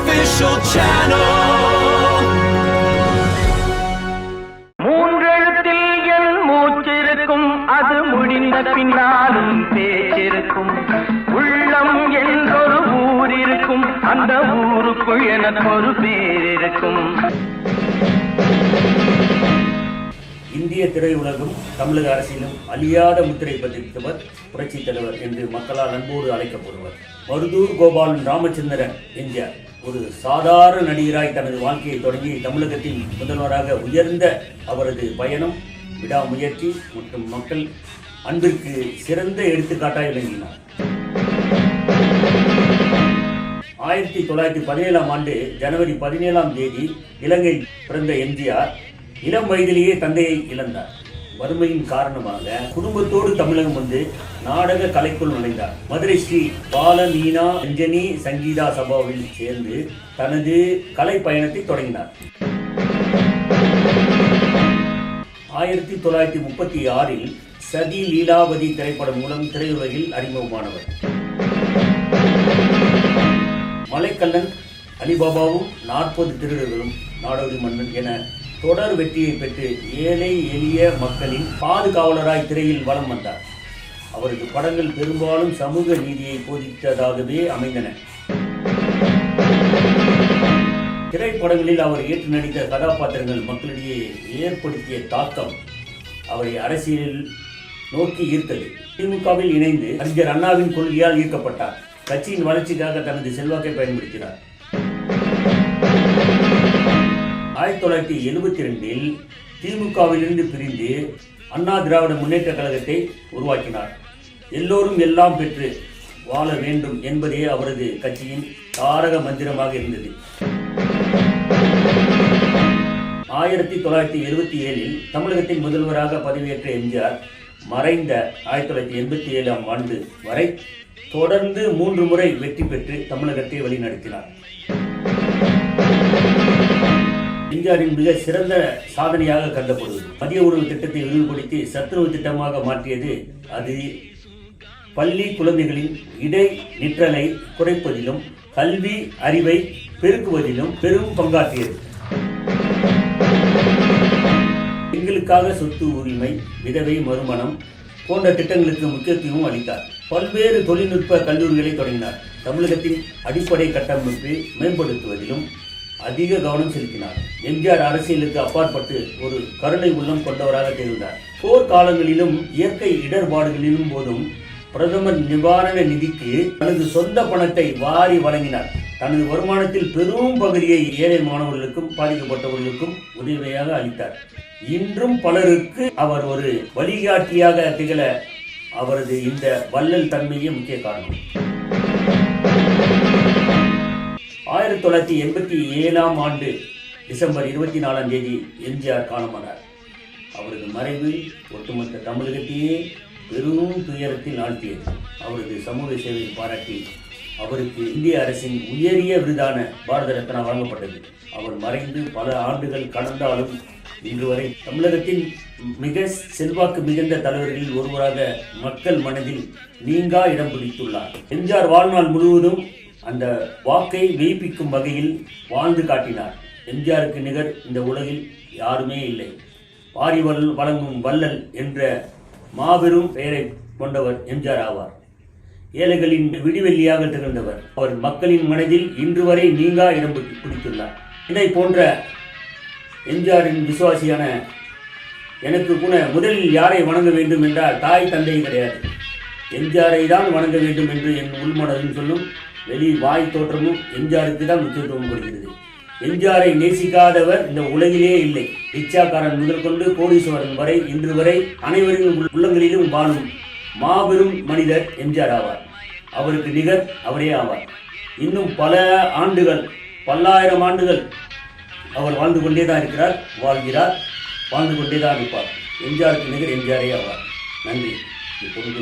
official channel. மூன்றெழுத்தில் என் மூச்சிருக்கும், அது முடிந்த பின்னாலும் பேச்சிருக்கும். உள்ளம் என்றொரு ஊர் இருக்கும், அந்த ஊருக்குள் எனக்கு ஒரு பேர் இருக்கும். இந்திய திரையுலகம் தமிழக அரசியலும் அழியாத முத்திரை பதித்தவர் புரட்சித் தலைவர் என்று மக்களால் அன்போடு அழைக்கப்படுவர் மருதூர் கோபாலன் ராமச்சந்திரன் என்கிறார். ஒரு சாதாரண நடிகராய் தனது வாழ்க்கையை தொடங்கி தமிழகத்தின் முதல்வராக உயர்ந்த அவரது பயணம் விடாமுயற்சி மற்றும் மக்கள் அன்பிற்கு சிறந்த எடுத்துக்காட்டாக விளங்கினார். 1917ஆம் ஆண்டு ஜனவரி 17ஆம் தேதி இலங்கை பிறந்த எம்ஜிஆர் இளம் வயதிலேயே தந்தையை இழந்தார். வறுமையின் காரணமாக குடும்பத்தோடு தமிழகம் வந்து நாடக கலைக்குள் நுழைந்தார். மதுரை ஸ்ரீ பால மீனா ரஞ்சனி சங்கீதா சபாவில் சேர்ந்து தனது கலை பயணத்தை தொடங்கினார். 1936இல் சதி லீலாவதி திரைப்படம் மூலம் திரையுலகில் அறிமுகமானவர். மலைக்கல்லன், அலிபாபாவும் 40 திருடர்களும், நாடோடி மன்னன் என தொடர் வெற்றியை பெற்று ஏழை எளிய மக்களின் பாதுகாவலராய் திரையில் வலம் வந்தார். அவரது படங்கள் பெரும்பாலும் சமூக நீதியை போதித்ததாகவே அமைந்தன. திரைப்படங்களில் அவர் ஏற்று நடித்த கதாபாத்திரங்கள் மக்களிடையே ஏற்படுத்திய தாக்கம் அவரை அரசியலில் நோக்கி ஈர்த்தது. திமுகவில் இணைந்து அறிஞர் அண்ணாவின் கொள்கையால் ஈர்க்கப்பட்டார். கட்சியின் வளர்ச்சிக்காக தனது செல்வாக்கை பயன்படுத்தினார். 1972இல் திமுகவிலிருந்து பிரிந்து அண்ணா திராவிட முன்னேற்ற கழகத்தை உருவாக்கினார். எல்லோரும் எல்லாம் பெற்று வாழ வேண்டும் என்பதே அவரது கட்சியின் தாரக மந்திரமாக இருந்தது. 1977இல் தமிழகத்தின் முதல்வராக பதவியேற்ற எம்ஜிஆர் மறைந்த 1987ஆம் ஆண்டு வரை தொடர்ந்து 3 முறை வெற்றி பெற்று தமிழகத்தை வழிநடத்தினார். எம்ஜிஆரின் மிக சிறந்த சாதனையாக கருதப்படுவது மதிய உணவு திட்டத்தை விரிவுபடுத்தி சத்துணவு திட்டமாக மாற்றியது. அது பள்ளி குழந்தைகளின் இடை நிற்றலை குறைப்பதிலும் கல்வி அறிவை பெருக்குவதிலும் பெரும் பங்காற்றியது. பெண்களுக்காக சொத்து உரிமை, விதவை மறுமணம் போன்ற திட்டங்களுக்கு முக்கியத்துவம் அளித்தார். பல்வேறு தொழில்நுட்ப கல்லூரிகளை தொடங்கினார். தமிழகத்தின் அடிப்படை கட்டமைப்பை மேம்படுத்துவதிலும் அதிக கவனம் செலுத்தினார். எம்ஜிஆர் அரசியலுக்கு அப்பாற்பட்டு ஒரு கருணை உள்ளம் கொண்டவராக திகழ்ந்தார். போர்க்காலங்களிலும் இயற்கை இடர்பாடுகளிலும் போதும் பிரதமர் நிவாரண நிதிக்கு தனது சொந்த பணத்தை வாரி வழங்கினார். தனது வருமானத்தில் பெரும் பகுதியை ஏழை மாணவர்களுக்கும் பாதிக்கப்பட்டவர்களுக்கும் உதவியாக அளித்தார். இன்றும் பலருக்கு அவர் ஒரு வழிகாட்டியாக திகழ அவரது இந்த வள்ளல் தன்மையே முக்கிய காரணம். 1987ஆம் ஆண்டு டிசம்பர் 24ஆம் தேதி எம்ஜிஆர் காலமானார். அவரது மறைவு ஒட்டுமொத்த தமிழகத்தையே பெரும் துயரத்தில் ஆழ்த்தியது. அவரது சமூக சேவையை பாராட்டி அவருக்கு இந்திய அரசின் உயரிய விருதான பாரத ரத்னா வழங்கப்பட்டது. அவர் மறைந்து பல ஆண்டுகள் கடந்தாலும் இன்று வரை தமிழகத்தின் மிக செல்வாக்கு மிகுந்த தலைவர்களில் ஒருவராக மக்கள் மனதில் நீங்கா இடம் பிடித்துள்ளார். எம்ஜிஆர் வாழ்நாள் முழுவதும் அந்த வாக்கை மெய்ப்பிக்கும் வகையில் வாழ்ந்து காட்டினார். எம்ஜிஆருக்கு நிகர் இந்த உலகில் யாருமே இல்லை. வாரி வழங்கும் வள்ளல் என்ற மாபெரும் பெயரை கொண்டவர் எம்ஜிஆர் ஆவார். ஏழைகளின் விடிவெள்ளியாக திகழ்ந்தவர். அவர் மக்களின் மனதில் இன்று வரை நீங்கா இடம் பிடித்துள்ளார். இதை போன்ற எம்ஜிஆரின் விசுவாசியான எனக்கு கூட முதலில் யாரை வணங்க வேண்டும் என்றால் தாய் தந்தை கிடையாது, எம்ஜிஆரை தான் வணங்க வேண்டும் என்று என் உள்மனதும் சொல்லும். வெளி வாய் தோற்றமும் எம்ஜிஆருக்கு தான் முக்கியத்துவம் கொடுக்கிறது. எம்ஜிஆரை நேசிக்காதவர் இந்த உலகிலே இல்லை. ரிச்சாக்காரன் முதல் கொண்டு கோடீஸ்வரன் வரை இன்று வரை அனைவரின் உள்ளங்களிலும் வாழும் மாபெரும் மனிதர் எம்ஜிஆர் ஆவார். அவருக்கு நிகர் அவரே ஆவார். இன்னும் பல ஆண்டுகள், பல்லாயிரம் ஆண்டுகள் அவர் வாழ்ந்து கொண்டே தான் இருக்கிறார், வாழ்கிறார், வாழ்ந்து கொண்டே தான் இருப்பார். எம்ஜிஆருக்கு நிகர் எம்ஜிஆரே ஆவார். நன்றி. பொருள்